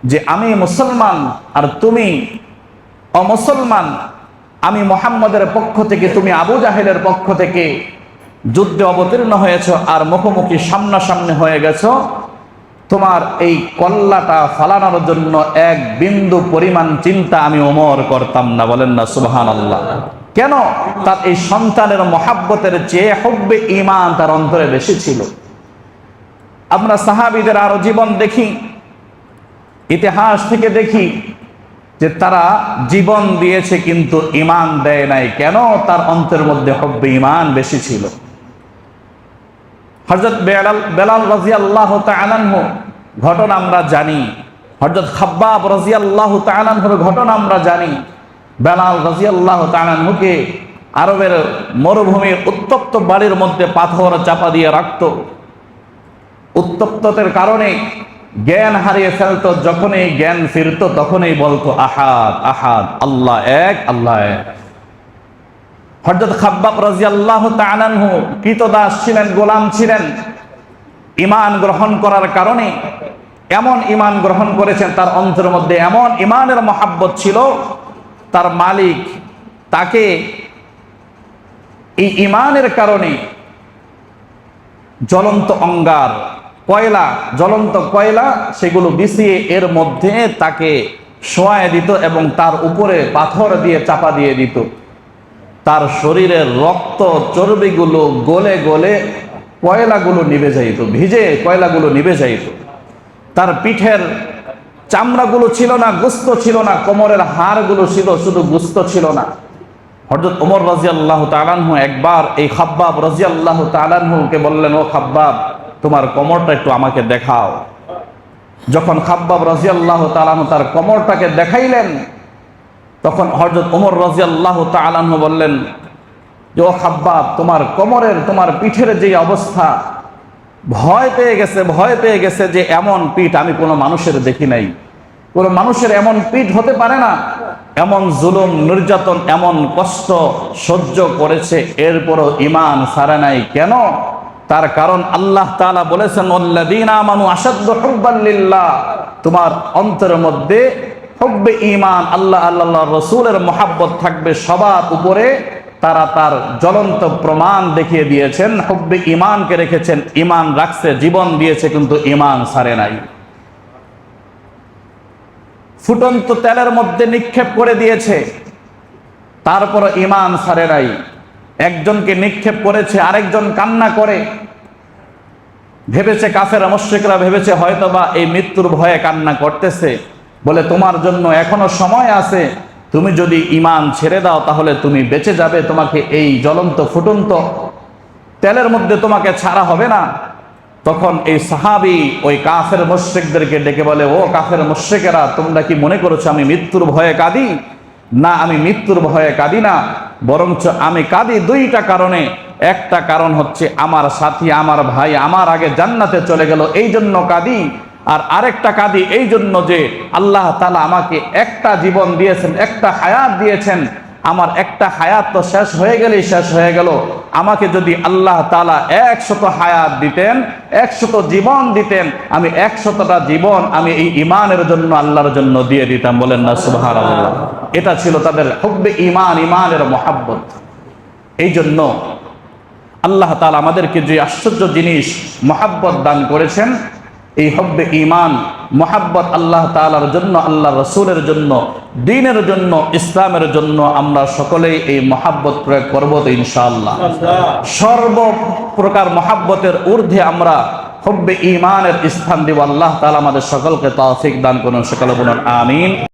যে আমি মুসলমান আর তুমি অমুসলমান, আমি মুহাম্মদের পক্ষ থেকে, তুমি আবু জাহেলের পক্ষ থেকে যুদ্ধে অবতীর্ণ হয়েছ আর মুখোমুখি সামনাসামনি হয়ে গেছ, তোমার এই কল্লাটা ফালানোর জন্য এক বিন্দু পরিমাণ চিন্তা আমি ওমর করতাম না। বলেন না সুবহানাল্লাহ। কেন? তার এই সন্তানের মহাব্বতের চেয়ে হুব্বে ঈমান তার অন্তরে বেশি ছিল। আমরা সাহাবীদের আরো জীবন দেখি, ইতিহাস থেকে দেখি যে তারা জীবন দিয়েছে কিন্তু ঈমান দেয় নাই। কেন? তার অন্তরের মধ্যে হুব্বে ঈমান বেশি ছিল। হযরত বেলাল রাদিয়াল্লাহু তাআলা আনহু ঘটনা আমরা জানি, হযরত খাব্বাব রাদিয়াল্লাহু তাআলা আনহুর ঘটনা আমরা জানি। বেলাল রাদিয়াল্লাহু তাআলা আনহুকে আরবের মরুভূমির উত্তপ্ত বাড়ির মধ্যে পাথর চাপা দিয়ে রাখত। উত্তপ্ততার কারণে জ্ঞান হারিয়ে ফেলতো। যখনই জ্ঞান ফিরতো তখনই বলতো আহাদ আহাদ, আল্লাহ এক, আল্লাহ এক। হযরত খাব্বাব রাদিয়াল্লাহু তাআলা আনহু কৃতদাস ছিলেন, গোলাম ছিলেন। ঈমান গ্রহণ করার কারণে এমন ঈমান গ্রহণ করেছেন, তার অন্তরের মধ্যে এমন ঈমানের মহাব্বত ছিল, তার মালিক তাকে এই ঈমানের কারণে জ্বলন্ত অঙ্গার, কয়লা, জ্বলন্ত কয়লা, সেগুলো বিছিয়ে এর মধ্যে তাকে শোয়ায় দিত এবং তার উপরে পাথর দিয়ে চাপা দিয়ে দিত। তার শরীরের রক্ত চর্বিগুলো গলে গলে কয়লাগুলো নিভে যাইত, ভিজে কয়লাগুলো নিভে যাইত। তার পিঠের চামড়াগুলো ছিল না, গোস্ত ছিল না, কোমরের হাড়গুলো ছিল, শুধু গোস্ত ছিল না। হযরত ওমর রাদিয়াল্লাহু তাআলা আনহু একবার এই খাব্বাব রাদিয়াল্লাহু তাআলা আনহুকে বললেন, ও খাব্বাব, তোমার কোমরটা একটু আমাকে দেখাও। যখন খাব্বাব রাদিয়াল্লাহু তাআলা আনহু তার কোমরটাকে দেখাইলেন, তখন হযরত ওমর রাদিয়াল্লাহু তাআলা আনহু বললেন যে, ও খাব্বাব, তোমার কোমরের, তোমার পিঠের যে অবস্থা, ভয় পেয়ে গেছে, ভয় পেয়ে গেছে যে এমন পিঠ আমি কোনো মানুষের দেখি নাই। কোনো মানুষের এমন পিঠ হতে পারে না। এমন জুলুম, নির্যাতন, এমন কষ্ট সহ্য করেছে, এরপরও ঈমান ছাড়ে নাই। কেন? তার কারণ আল্লাহ তাআলা বলেছেন, ওয়াল্লাযীনা আমানু আশাদ্দু হুব্বান লিল্লাহ, তোমার অন্তরের মধ্যে হুব্বে ঈমান, আল্লাহ আল্লাহ রাসূলের মহাব্বত থাকবে সবার উপরে। তারা তার জ্বলন্ত প্রমাণ দেখিয়ে দিয়েছেন, হুব্বে ঈমানকে রেখেছেন, ঈমান রাখছে, জীবন দিয়েছে, কিন্তু ঈমান ছাড়ে নাই। ফুটন্ত তেলের মধ্যে নিক্ষেপ করে দিয়েছে, তারপর ঈমান ছাড়ে নাই। একজনকে নিক্ষেপ করেছে, আরেকজন কান্না করে, ভেবেছে কাফের মুশরিকরা ভেবেছে হয়তোবা এই মৃত্যুর ভয়ে কান্না করতেছে, বলে তোমার জন্য এখনো সময় আছে, তুমি যদি ঈমান ছেড়ে দাও তাহলে তুমি বেঁচে যাবে, তোমাকে এই জ্বলন্ত ফুটন্ত তেলের মধ্যে তোমাকে ছাড়া হবে না। তখন এই সাহাবী ওই কাফের মুশরিকদেরকে ডেকে বলে, ও কাফের মুশরিকেরা, তোমরা কি মনে করেছো আমি মৃত্যুর ভয়ে কাঁদি? না, আমি মৃত্যুর ভয়ে কাঁদি না, বরঞ্চ আমি কাঁদি দুইটা কারণে। একটা কারণ হচ্ছে আমার সাথী, আমার ভাই আমার আগে জান্নাতে চলে গেল, এই জন্য কাঁদি। আর আরেকটা কাঁদি এই জন্য যে আল্লাহ তাআলা আমাকে একটা জীবন দিয়েছেন, একটা হায়াত দিয়েছেন। আমার একটা হায়াত তো শেষ হয়ে গেলেই শেষ হয়ে গেল। আমাকে যদি আল্লাহ তাআলা 100 হায়াত দিতেন, 100 জীবন দিতেন, আমি 100টা জীবন আমি এই ঈমানের জন্য, আল্লাহর জন্য দিয়ে দিতাম। বলেন না সুবহানাল্লাহ। এটা ছিল তাদের হুব্বে ঈমান, ঈমানের মহাব্বত। এই জন্য আল্লাহ তাআলা আমাদেরকে যে আশ্চর্য জিনিস মহাব্বত দান করেছেন, এই হুব্বে ঈমান, মহাব্বত আল্লাহ তাআলার জন্য, আল্লাহ রাসূলের জন্য, দ্বীনের জন্য, ইসলামের জন্য আমরা সকলেই এই মহাব্বত প্রয়োগ করব তো ইনশাআল্লাহ। সর্ব প্রকার মহাব্বতের ঊর্ধ্বে আমরা হুব্বে ঈমানের স্থান দিব। আল্লাহ তাআলা আমাদের সকলকে তৌফিক দান করুন। সকলে বলুন আমিন।